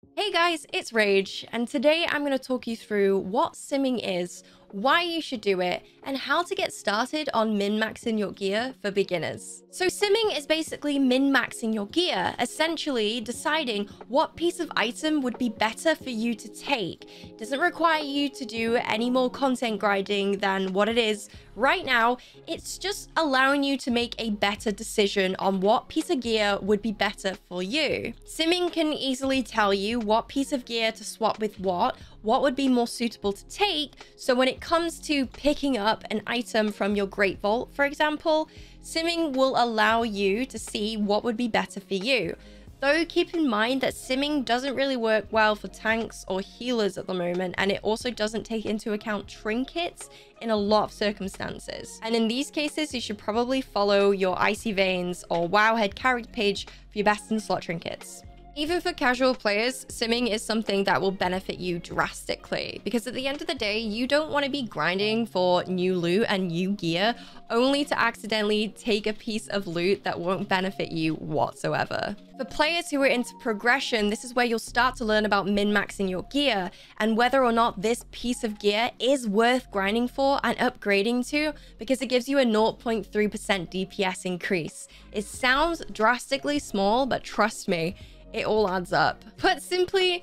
Hey guys, it's Rage, and today I'm going to talk you through what simming is, why you should do it, and how to get started on min-maxing your gear for beginners. So simming is basically min-maxing your gear, essentially deciding what piece of item would be better for you to take. It doesn't require you to do any more content grinding than what it is right now. It's just allowing you to make a better decision on what piece of gear would be better for you. Simming can easily tell you what piece of gear to swap with what would be more suitable to take. So when it comes to picking up an item from your Great Vault, for example, simming will allow you to see what would be better for you. Though keep in mind that simming doesn't really work well for tanks or healers at the moment, and it also doesn't take into account trinkets in a lot of circumstances. And in these cases, you should probably follow your Icy Veins or Wowhead character page for your best in slot trinkets. Even for casual players, simming is something that will benefit you drastically, because at the end of the day, you don't want to be grinding for new loot and new gear only to accidentally take a piece of loot that won't benefit you whatsoever. For players who are into progression, this is where you'll start to learn about min-maxing your gear and whether or not this piece of gear is worth grinding for and upgrading to, because it gives you a 0.3% DPS increase. It sounds drastically small, but trust me, it all adds up. Put simply,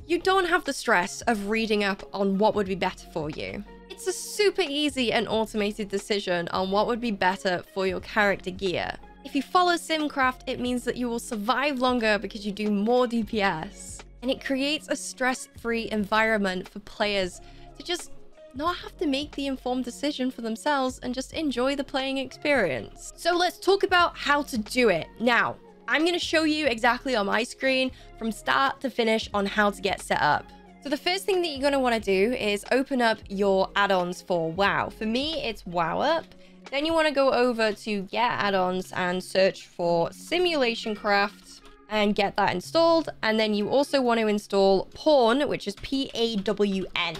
you don't have the stress of reading up on what would be better for you. It's a super easy and automated decision on what would be better for your character gear. If you follow Simcraft, it means that you will survive longer because you do more DPS. And it creates a stress-free environment for players to just not have to make the informed decision for themselves and just enjoy the playing experience. So let's talk about how to do it. Now, I'm going to show you exactly on my screen from start to finish on how to get set up. So the first thing that you're going to want to do is open up your add-ons for WoW. For me, it's WoWup. Then you want to go over to get add-ons and search for Simulationcraft and get that installed. And then you also want to install Pawn, which is P-A-W-N.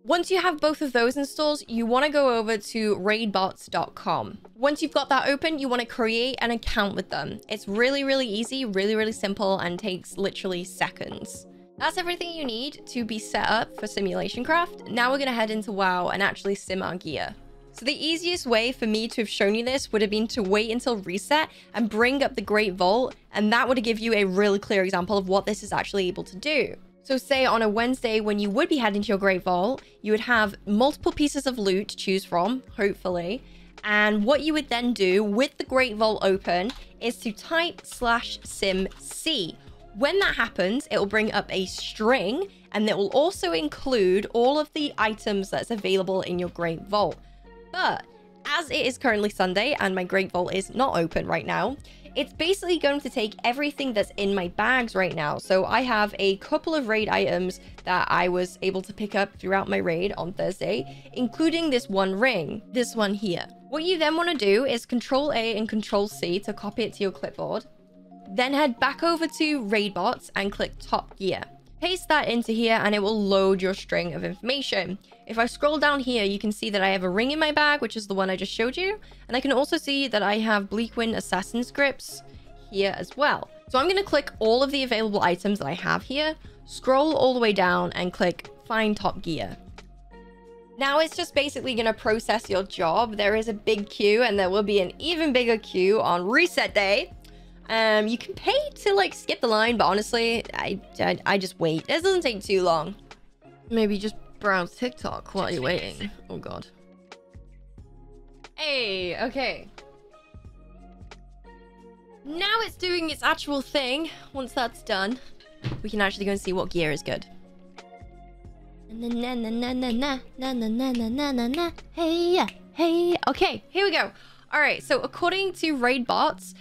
Once you have both of those installed, you want to go over to raidbots.com. Once you've got that open, you want to create an account with them. It's really, really easy, really simple, and takes literally seconds. That's everything you need to be set up for Simulationcraft. Now we're going to head into WoW and actually sim our gear. So the easiest way for me to have shown you this would have been to wait until reset and bring up the Great Vault, and that would have given you a really clear example of what this is actually able to do. So say on a Wednesday when you would be heading to your Great Vault, you would have multiple pieces of loot to choose from, hopefully. And what you would then do with the Great Vault open is to type /simc. When that happens, it will bring up a string, and it will also include all of the items that's available in your Great Vault. But as it is currently Sunday and my Great Vault is not open right now, it's basically going to take everything that's in my bags right now. So I have a couple of raid items that I was able to pick up throughout my raid on Thursday, including this one ring, this one here. What you then want to do is Control A and Control C to copy it to your clipboard. Then head back over to Raidbots and click Top Gear. Paste that into here and it will load your string of information. If I scroll down here, you can see that I have a ring in my bag, which is the one I just showed you. And I can also see that I have Bleakwind Assassin's Grips here as well. So I'm going to click all of the available items that I have here, scroll all the way down and click Find Top Gear. Now it's just basically going to process your job. There is a big queue and there will be an even bigger queue on reset day. You can pay to like skip the line, but honestly, I just wait. This doesn't take too long. Maybe just browse TikTok while you're waiting. Oh god. Hey, okay. Now it's doing its actual thing. Once that's done, we can actually go and see what gear is good. Hey, hey. Okay, here we go. All right, so according to Raidbots,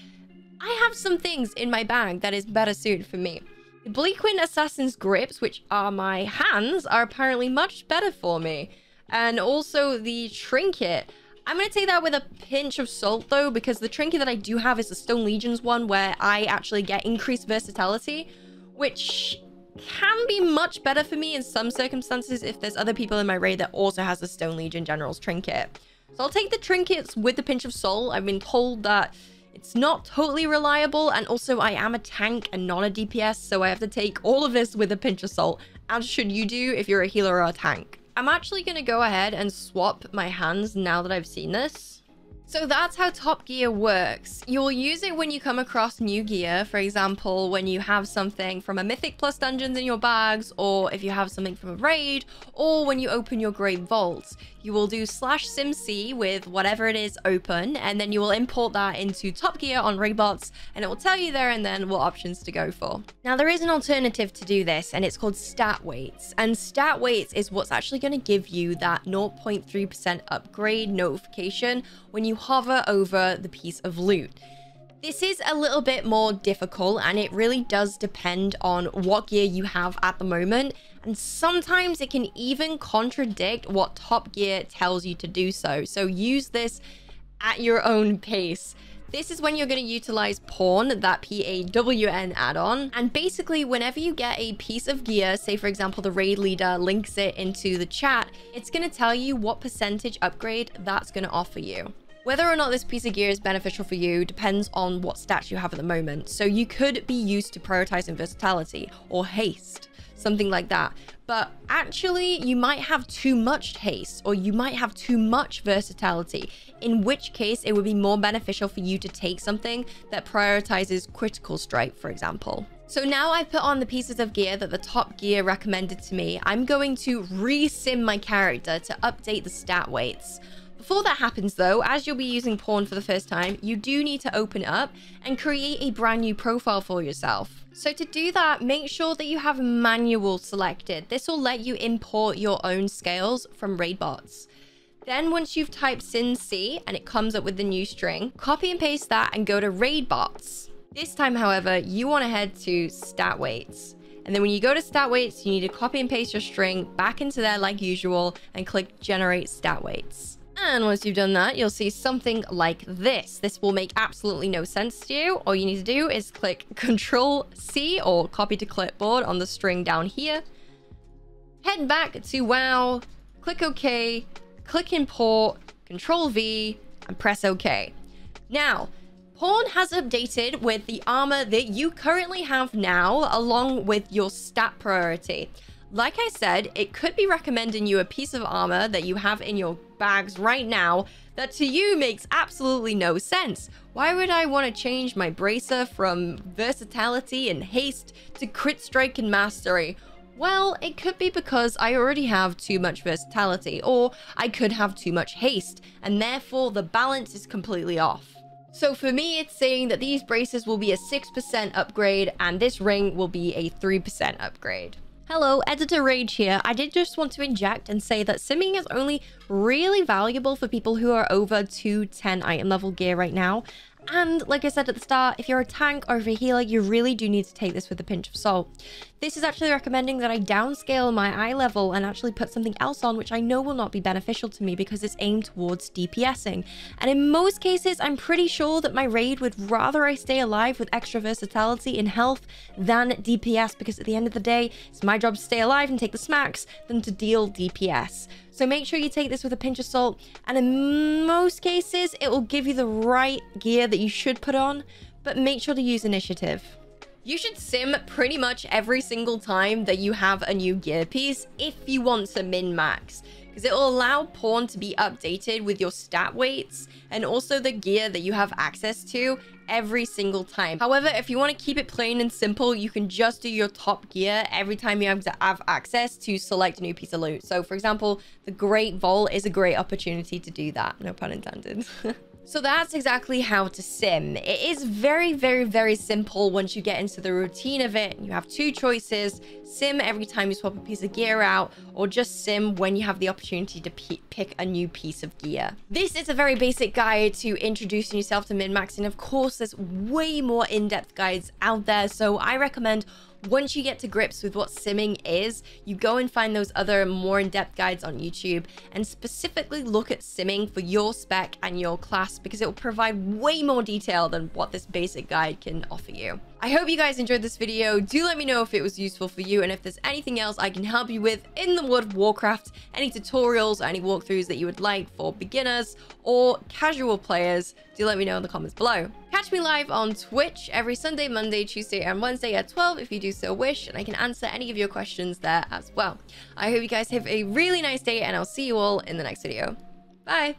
I have some things in my bag that is better suited for me. The Bleakwind Assassin's Grips, which are my hands, are apparently much better for me. And also the trinket. I'm going to take that with a pinch of salt though, because the trinket that I do have is the Stone Legions one, where I actually get increased versatility, which can be much better for me in some circumstances if there's other people in my raid that also has the Stone Legion General's trinket. So I'll take the trinkets with a pinch of salt. I've been told that It's not totally reliable, and also I am a tank and not a DPS, so I have to take all of this with a pinch of salt, as should you do if you're a healer or a tank. I'm actually going to go ahead and swap my hands now that I've seen this. So that's how top gear works. You'll use it when you come across new gear. For example, when you have something from a Mythic Plus dungeons in your bags, or if you have something from a raid, or when you open your Great Vaults. You will do /simc with whatever it is open, and then you will import that into top gear on Raidbots, and it will tell you there and then what options to go for. Now, there is an alternative to do this, and it's called stat weights. And stat weights is what's actually going to give you that 0.3% upgrade notification when you hover over the piece of loot. This is a little bit more difficult, and it really does depend on what gear you have at the moment, and sometimes it can even contradict what top gear tells you to do so. So use this at your own pace. This is when you're going to utilize Pawn, that PAWN add-on. And basically, whenever you get a piece of gear, say for example, the raid leader links it into the chat, it's going to tell you what percentage upgrade that's going to offer you. Whether or not this piece of gear is beneficial for you depends on what stats you have at the moment. So you could be used to prioritizing versatility or haste, something like that. But actually, you might have too much haste, or you might have too much versatility, in which case it would be more beneficial for you to take something that prioritizes critical strike, for example. So now I've put on the pieces of gear that the top gear recommended to me. I'm going to re-sim my character to update the stat weights. Before that happens though, as you'll be using Pawn for the first time, you do need to open it up and create a brand new profile for yourself. So to do that, make sure that you have manual selected. This will let you import your own scales from Raidbots. Then once you've typed sinc and it comes up with the new string, copy and paste that and go to Raidbots. This time, however, you want to head to stat weights. And then when you go to stat weights, you need to copy and paste your string back into there like usual and click generate stat weights. And once you've done that, you'll see something like this. This will make absolutely no sense to you. All you need to do is click Control-C or copy to clipboard on the string down here. Head back to WoW, click OK, click Import, Control-V, and press OK. Now, Pawn has updated with the armor that you currently have now, along with your stat priority. Like I said, it could be recommending you a piece of armor that you have in your bags right now that to you makes absolutely no sense. Why would I want to change my bracer from versatility and haste to crit strike and mastery? Well, it could be because I already have too much versatility, or I could have too much haste, and therefore the balance is completely off. So for me, it's saying that these braces will be a 6% upgrade and this ring will be a 3% upgrade. Hello, Editor Rage here. I did just want to inject and say that simming is only really valuable for people who are over 210 item level gear right now. And like I said at the start, if you're a tank or if you're a healer, you really do need to take this with a pinch of salt. This is actually recommending that I downscale my eye level and actually put something else on, which I know will not be beneficial to me because it's aimed towards DPSing. And in most cases, I'm pretty sure that my raid would rather I stay alive with extra versatility in health than DPS, because at the end of the day, it's my job to stay alive and take the smacks than to deal DPS. So make sure you take this with a pinch of salt, and in most cases, it will give you the right gear that you should put on, but make sure to use initiative. You should sim pretty much every single time that you have a new gear piece if you want to min-max, because it will allow Pawn to be updated with your stat weights and also the gear that you have access to every single time. However, if you want to keep it plain and simple, you can just do your top gear every time you have access to select a new piece of loot. So for example, the Great Vault is a great opportunity to do that. No pun intended. So that's exactly how to sim. It is very, very, very simple once you get into the routine of it. You have two choices: sim every time you swap a piece of gear out, or just sim when you have the opportunity to pick a new piece of gear. This is a very basic guide to introducing yourself to min-maxing. Of course, there's way more in-depth guides out there, so I recommend once you get to grips with what simming is, you go and find those other more in-depth guides on YouTube and specifically look at simming for your spec and your class, because it will provide way more detail than what this basic guide can offer you. I hope you guys enjoyed this video. Do let me know if it was useful for you and if there's anything else I can help you with in the world of Warcraft, any tutorials or any walkthroughs that you would like for beginners or casual players. Do let me know in the comments below. Catch me live on Twitch every Sunday, Monday, Tuesday, and Wednesday at 12 if you do so wish, and I can answer any of your questions there as well. I hope you guys have a really nice day, and I'll see you all in the next video. Bye!